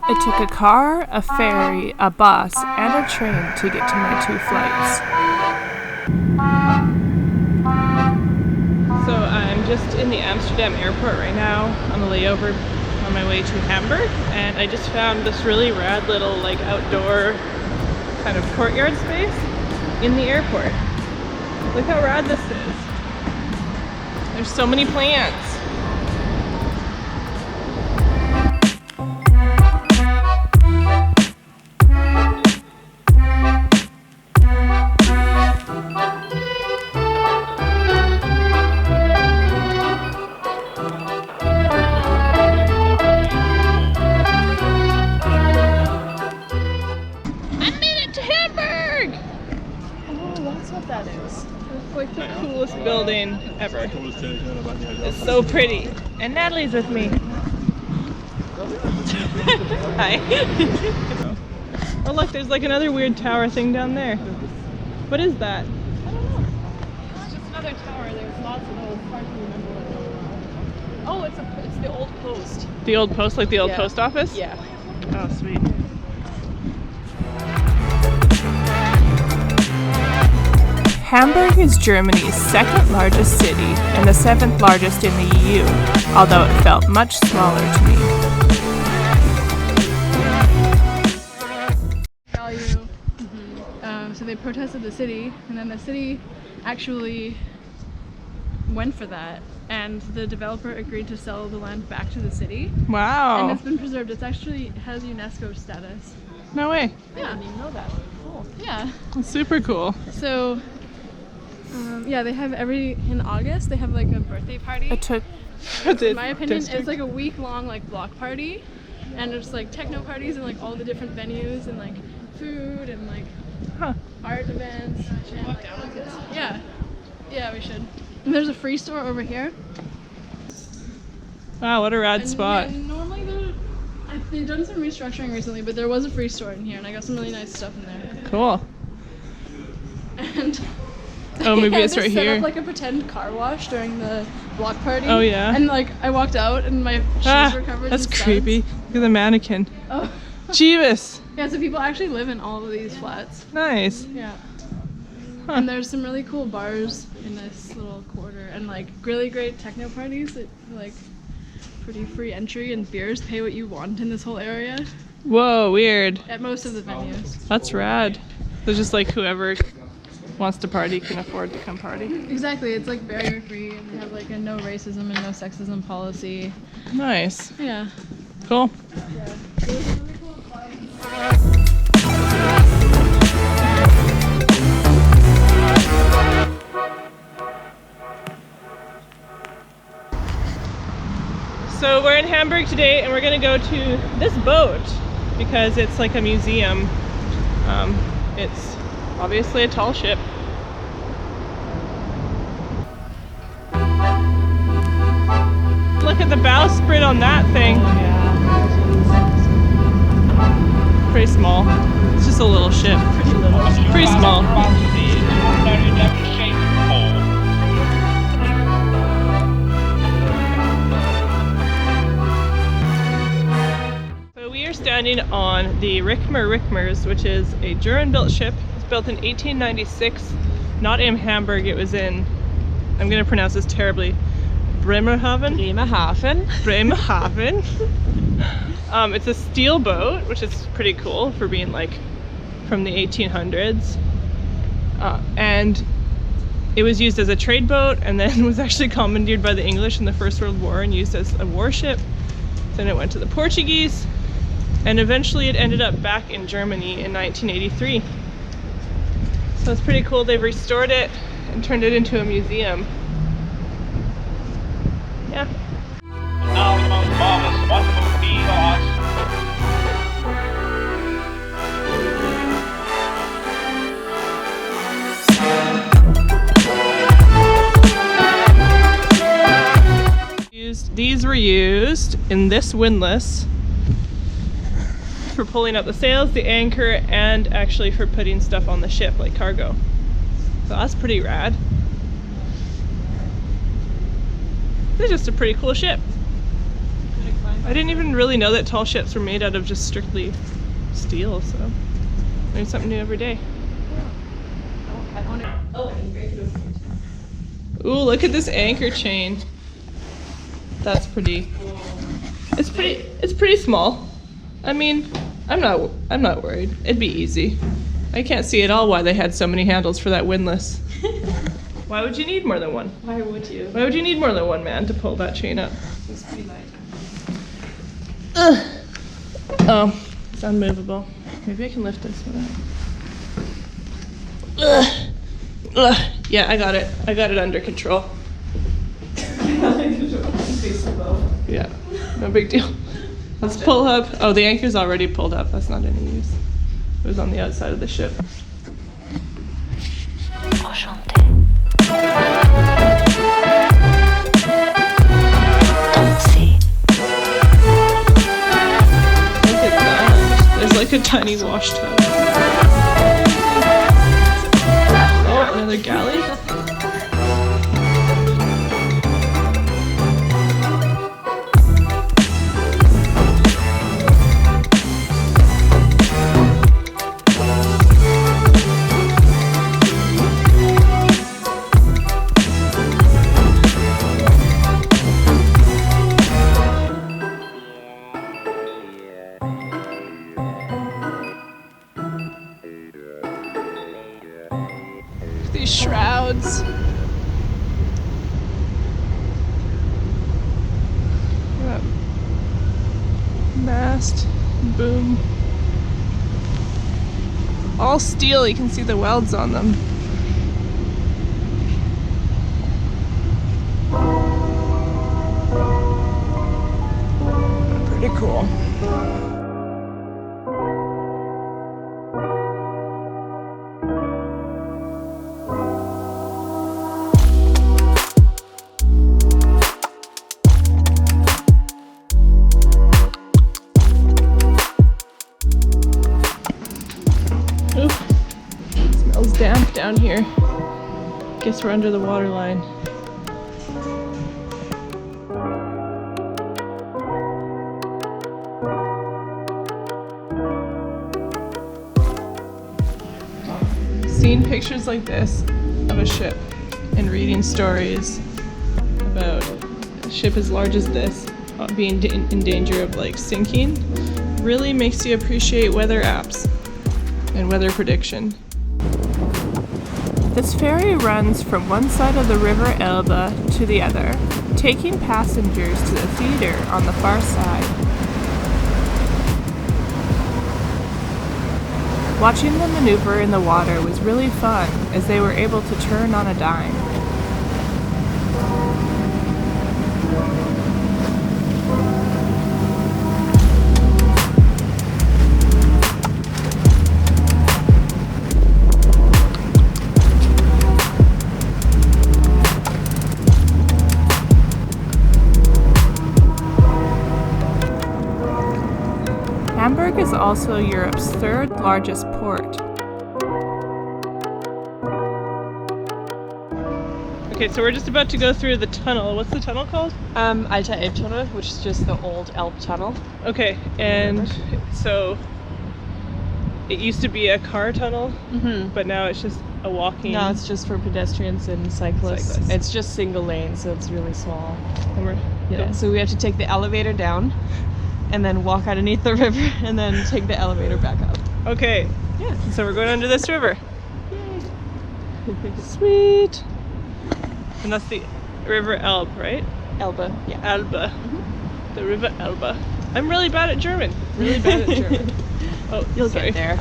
It took a car, a ferry, a bus, and a train to get to my 2 flights. So I'm just in the Amsterdam airport right now on the layover on my way to Hamburg, and I just found this really rad little like outdoor kind of courtyard space in the airport. Look how rad this is. There's so many plants. Like the coolest building ever. It's so pretty. And Natalie's with me. Hi. Oh look, there's like another weird tower thing down there. What is that? I don't know. It's just another tower. There's lots of those. It's hard to remember what they are. Oh, it's the old post. The old post, like the old post office? Yeah. Oh, sweet. Hamburg is Germany's 2nd largest city and the 7th largest in the EU, although it felt much smaller to me. So they protested the city, and then the city actually went for that, and the developer agreed to sell the land back to the city. Wow. And it's been preserved. It's actually has UNESCO status. No way. Yeah. I didn't even know that. Cool. Yeah. That's super cool. So yeah, they have in August they have like a birthday party. In my opinion, it's like a week-long like block party, and it's like techno parties and like all the different venues and like food and like art events and like yeah, we should. And there's a free store over here. Wow, what a rad spot. Yeah, normally they've done some restructuring recently, but there was a free store in here, and I got some really nice stuff in there. Cool. And oh, maybe it's right set here. Up like a pretend car wash during the block party. Oh yeah. And like I walked out and my shoes were covered. That's in creepy. studs. Look at the mannequin. Oh. Jeebus. Yeah, so people actually live in all of these flats. Nice. Yeah. And there's some really cool bars in this little quarter, and like really great techno parties that like pretty free entry, and beers pay what you want in this whole area. Whoa, weird. At most of the venues. That's rad. So just like whoever wants to party can afford to come party. Exactly, it's like barrier free, and they have like a no racism and no sexism policy. Nice. Yeah. Cool. Yeah. So we're in Hamburg today, and we're gonna go to this boat because it's like a museum. It's obviously a tall ship. Look at the bowsprit on that thing. Pretty small. It's just a little ship. Pretty small. So we are standing on the Rickmer Rickmers, which is a German-built ship. It's built in 1896, not in Hamburg. It was in, I'm going to pronounce this terribly, Bremerhaven. It's a steel boat, which is pretty cool for being like from the 1800s. And it was used as a trade boat, and then was actually commandeered by the English in the First World War and used as a warship. Then it went to the Portuguese, and eventually it ended up back in Germany in 1983. So it's pretty cool. They've restored it and turned it into a museum. Yeah. Now the most marvelous, wonderful feat for us. These were used in this windlass for pulling out the sails, the anchor, and actually for putting stuff on the ship, like cargo. So that's pretty rad. It's just a pretty cool ship. I didn't even really know that tall ships were made out of just strictly steel, so learn something new every day. Ooh, look at this anchor chain. That's pretty. It's pretty small. I mean, I'm not worried. It'd be easy. I can't see at all why they had so many handles for that windlass. Why would you need more than one? Why would you? Why would you need more than one man to pull that chain up? It's pretty light. Oh, it's unmovable. Maybe I can lift this one up. Yeah, I got it. I got it under control. Yeah, no big deal. Let's pull up. Oh, the anchor's already pulled up. That's not any use. It was on the outside of the ship. Look at that. There's like a tiny wash tub. Oh, another galley? These shrouds. That mast, boom. All steel, you can see the welds on them. Pretty cool. Damp down here. Guess we're under the water line. Seeing pictures like this of a ship and reading stories about a ship as large as this being in danger of like sinking really makes you appreciate weather apps and weather prediction. This ferry runs from one side of the river Elbe to the other, taking passengers to the theater on the far side. Watching them maneuver in the water was really fun, as they were able to turn on a dime. Hamburg is also Europe's third largest port. Okay, so we're just about to go through the tunnel. What's the tunnel called? Alter Elbtunnel, which is just the old Elbe tunnel. Okay, and so it used to be a car tunnel, but now it's just a walking. No, it's just for pedestrians and cyclists. It's just single lane, so it's really small. Yeah, so we have to take the elevator down and then walk underneath the river and then take the elevator back up. Okay. Yeah. So we're going under this river. Yay. Sweet. And that's the river Elbe, right? Elbe. Yeah. Elbe. The river Elbe. I'm really bad at German. Really bad at German. Oh, You'll sorry. get there.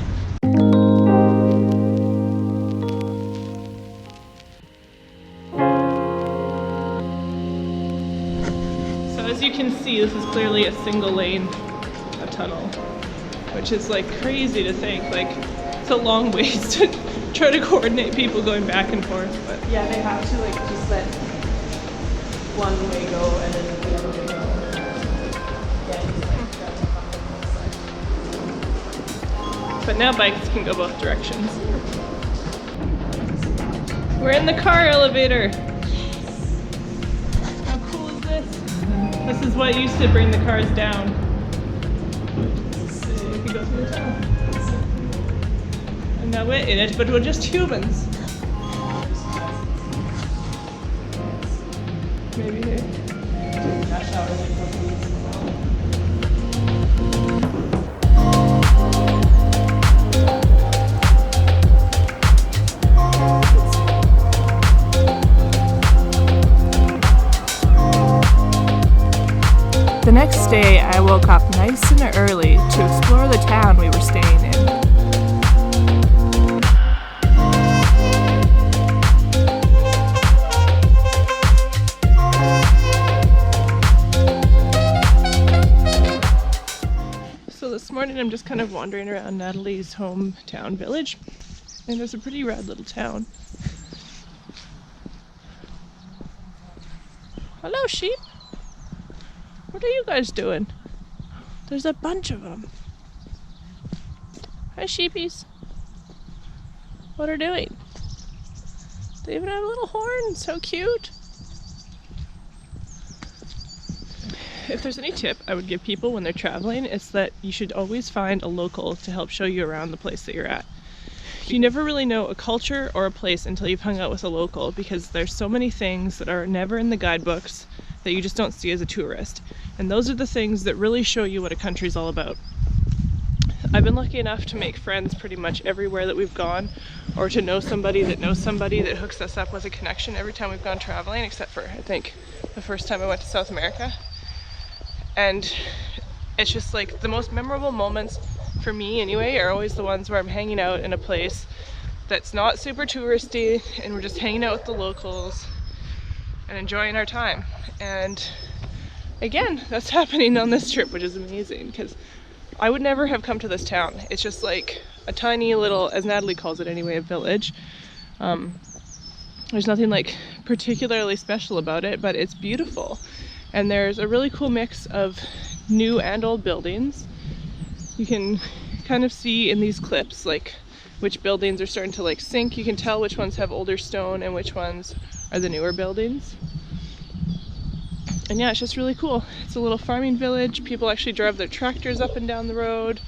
As you can see, this is clearly a single lane tunnel, which is like crazy to think. Like, it's a long ways to try to coordinate people going back and forth. But yeah, they have to like just let one way go and then the other way go. Yeah, just like but now bikes can go both directions. We're in the car elevator. How cool is this? This is what used to bring the cars down. You can go through the town. And now we're in it, but we're just humans. Maybe here. The next day, I woke up nice and early to explore the town we were staying in. So this morning I'm just kind of wandering around Natalie's hometown village, and it's a pretty rad little town. Hello, sheep. What are you guys doing? There's a bunch of them. Hi, sheepies. What are doing? They even have a little horn. So cute. If there's any tip I would give people when they're traveling, it's that you should always find a local to help show you around the place that you're at. You never really know a culture or a place until you've hung out with a local, because there's so many things that are never in the guidebooks that you just don't see as a tourist. And those are the things that really show you what a country's all about. I've been lucky enough to make friends pretty much everywhere that we've gone, or to know somebody that knows somebody that hooks us up with a connection every time we've gone traveling, except for, I think, the first time I went to South America. And it's just like the most memorable moments for me anyway are always the ones where I'm hanging out in a place that's not super touristy and we're just hanging out with the locals and enjoying our time. And again, that's happening on this trip, which is amazing, because I would never have come to this town. It's just like a tiny little, as Natalie calls it anyway, a village. There's nothing like particularly special about it, but it's beautiful. And there's a really cool mix of new and old buildings. You can kind of see in these clips like which buildings are starting to like sink. You can tell which ones have older stone and which ones are the newer buildings. And yeah, it's just really cool. It's a little farming village. People actually drive their tractors up and down the road.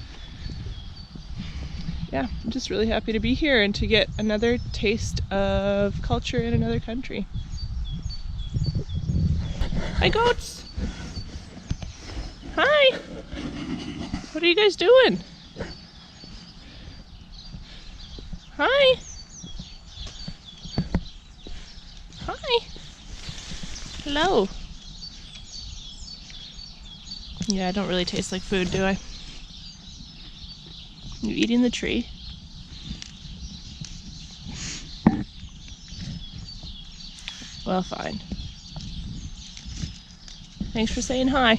Yeah, I'm just really happy to be here and to get another taste of culture in another country. Hi, goats! Hi! What are you guys doing? Hi! Hi! Hello! Yeah, I don't really taste like food, do I? You eating the tree? Well, fine. Thanks for saying hi.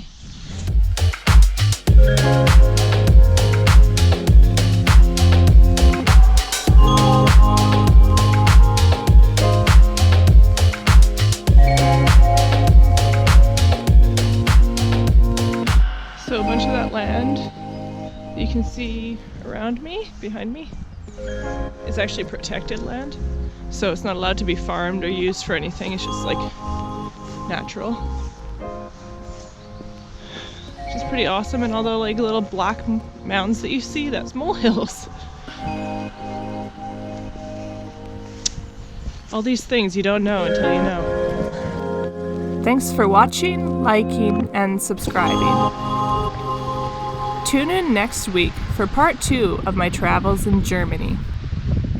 So a bunch of that land that you can see around me, behind me, is actually protected land. So it's not allowed to be farmed or used for anything. It's just like natural. Which is pretty awesome. And all the like little black mountains that you see, that's molehills. All these things you don't know until you know. Thanks for watching, liking, and subscribing. Tune in next week for part 2 of my travels in Germany.